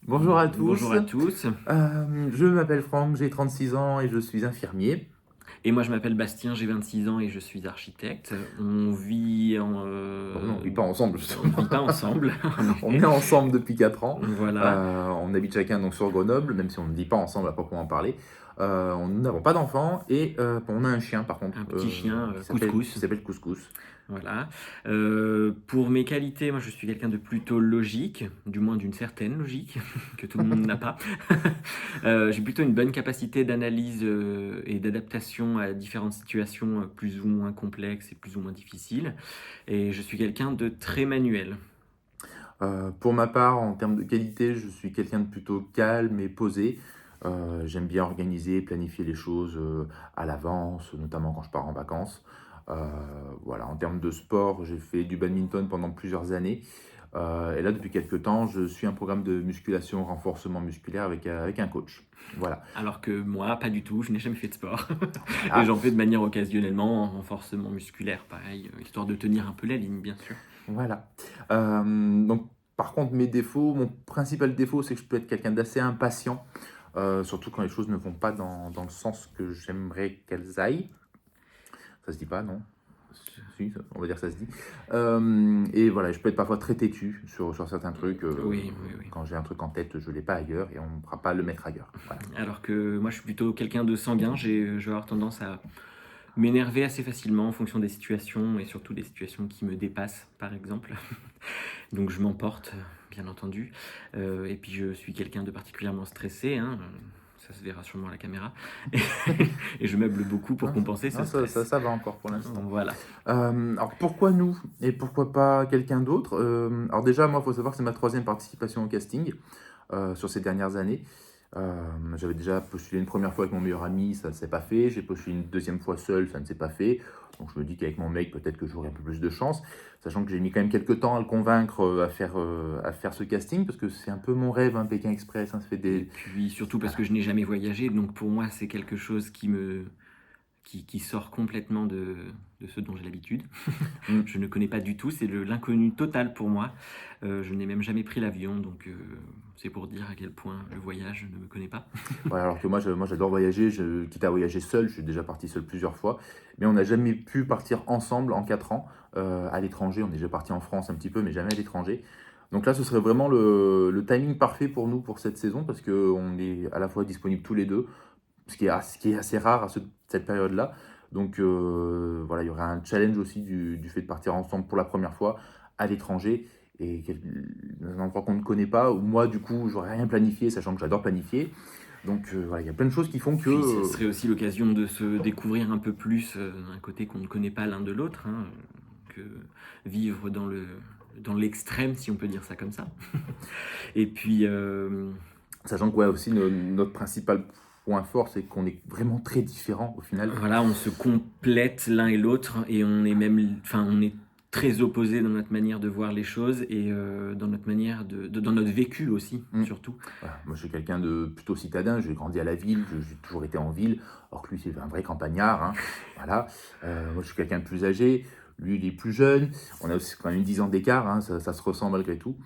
Bonjour à tous, Bonjour à tous. je m'appelle Franck, j'ai 36 ans et je suis infirmier. Et moi, je m'appelle Bastien, j'ai 26 ans et je suis architecte. On vit en, Bon non, on vit pas ensemble on ne justement. vit pas ensemble, en On effet. est ensemble depuis 4 ans. Voilà, On habite chacun donc sur Grenoble, même si on ne vit pas ensemble à proprement parler. Nous n'avons pas d'enfants et on a un chien par contre un petit chien, qui Couscous. s'appelle Couscous. Voilà. Pour mes qualités, moi, je suis quelqu'un de plutôt logique, du moins d'une certaine logique, que tout le monde n'a pas. J'ai plutôt une bonne capacité d'analyse et d'adaptation à différentes situations plus ou moins complexes et plus ou moins difficiles. Et je suis quelqu'un de très manuel. Pour ma part, en termes de qualité, je suis quelqu'un de plutôt calme et posé. J'aime bien organiser, planifier les choses à l'avance, notamment quand je pars en vacances. Euh, voilà. En termes de sport, j'ai fait du badminton pendant plusieurs années. Et là, depuis quelques temps, je suis un programme de musculation, renforcement musculaire avec un coach. Voilà. Alors que moi, pas du tout, je n'ai jamais fait de sport. Et Voilà. j'en fais de manière occasionnellement, en renforcement musculaire, pareil, histoire de tenir un peu la ligne, bien sûr. Voilà. Donc, par contre, mes défauts, mon principal défaut, c'est que je peux être quelqu'un d'assez impatient, surtout quand les choses ne vont pas dans le sens que j'aimerais qu'elles aillent. Ça se dit pas, non? Si, on va dire que ça se dit. Et voilà, je peux être parfois très têtu sur certains trucs. Oui, oui, oui. Quand j'ai un truc en tête, je ne l'ai pas ailleurs et on ne pourra pas le mettre ailleurs. Voilà. Alors que moi, je suis plutôt quelqu'un de sanguin, je vais avoir tendance à m'énerver assez facilement en fonction des situations et surtout des situations qui me dépassent, par exemple. Donc je m'emporte, bien entendu. Et puis je suis quelqu'un de particulièrement stressé, hein. Ça se verra sûrement à la caméra. Et, et je meuble beaucoup pour Non, compenser ce non, stress. ça va encore pour l'instant. Voilà. Alors pourquoi nous et pourquoi pas quelqu'un d'autre? Alors déjà, moi, il faut savoir que c'est ma troisième participation au casting sur ces dernières années. J'avais déjà postulé une première fois avec mon meilleur ami, ça ne s'est pas fait. J'ai postulé une deuxième fois seul, ça ne s'est pas fait. Donc je me dis qu'avec mon mec, peut-être que j'aurai un peu plus de chance. Sachant que j'ai mis quand même quelques temps à le convaincre à faire ce casting, parce que c'est un peu mon rêve, hein, Pékin Express. Hein, ça fait Et des... puis surtout parce que je n'ai jamais voyagé, donc pour moi c'est quelque chose qui sort complètement de ce dont j'ai l'habitude. Mm. Je ne connais pas du tout, c'est l'inconnu total pour moi. Je n'ai même jamais pris l'avion, donc c'est pour dire à quel point le voyage ne me connaît pas. Voilà, alors que moi j'adore voyager, quitte à voyager seul, je suis déjà parti seul plusieurs fois, mais on n'a jamais pu partir ensemble en 4 ans à l'étranger. On est déjà parti en France un petit peu, mais jamais à l'étranger. Donc là, ce serait vraiment le timing parfait pour nous pour cette saison, parce qu'on est à la fois disponibles tous les deux, ce qui est assez rare cette période-là. Donc voilà, il y aura un challenge aussi du fait de partir ensemble pour la première fois à l'étranger et dans un endroit qu'on ne connaît pas, où moi, du coup, j'aurais rien planifié, sachant que j'adore planifier. Donc voilà, il y a plein de choses qui font que... Puis ce serait aussi l'occasion de se découvrir un peu plus un côté qu'on ne connaît pas l'un de l'autre, hein, que vivre dans l'extrême, si on peut dire ça comme ça. Et puis Sachant que ouais, aussi notre principal point fort, c'est qu'on est vraiment très différents au final. voilà, on se complète l'un et l'autre et on est même, enfin, on est très opposés dans notre manière de voir les choses et dans notre manière dans notre vécu aussi, Mm. surtout. Voilà. Moi, je suis quelqu'un de plutôt citadin, j'ai grandi à la ville, j'ai toujours été en ville, alors que lui, c'est un vrai campagnard. Hein. Voilà. Moi, je suis quelqu'un de plus âgé, lui, il est plus jeune. On a aussi quand même 10 ans d'écart, hein, ça se ressent malgré tout.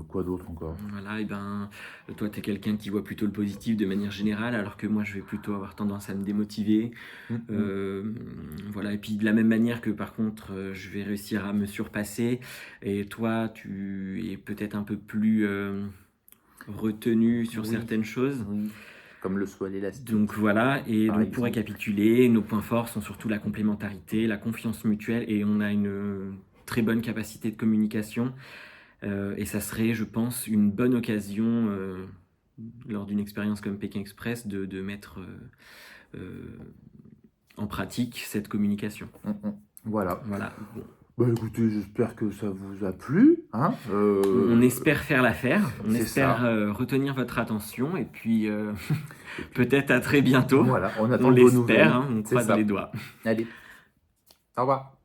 Quoi d'autre encore? Voilà, et ben, toi, tu es quelqu'un qui voit plutôt le positif de manière générale, alors que moi, je vais plutôt avoir tendance à me démotiver. Mm, mm. Voilà, et puis de la même manière que par contre, je vais réussir à me surpasser, et toi, tu es peut-être un peu plus retenu sur Oui, certaines choses. oui. Comme le soit l'élastique, Donc voilà, et par donc pour exemple. récapituler, nos points forts sont surtout la complémentarité, la confiance mutuelle, et on a une très bonne capacité de communication. Et ça serait, je pense, une bonne occasion, lors d'une expérience comme Pékin Express, de mettre euh, en pratique cette communication. Mm, mm. Voilà. Voilà. Bon. Bah écoutez, j'espère que ça vous a plu. Hein. On espère faire l'affaire, on C'est espère ça. retenir votre attention, et puis Et puis peut-être à très bientôt. voilà, on On attend de vos l'espère, nouvelles. hein, on C'est croise les ça. doigts. Allez, au revoir.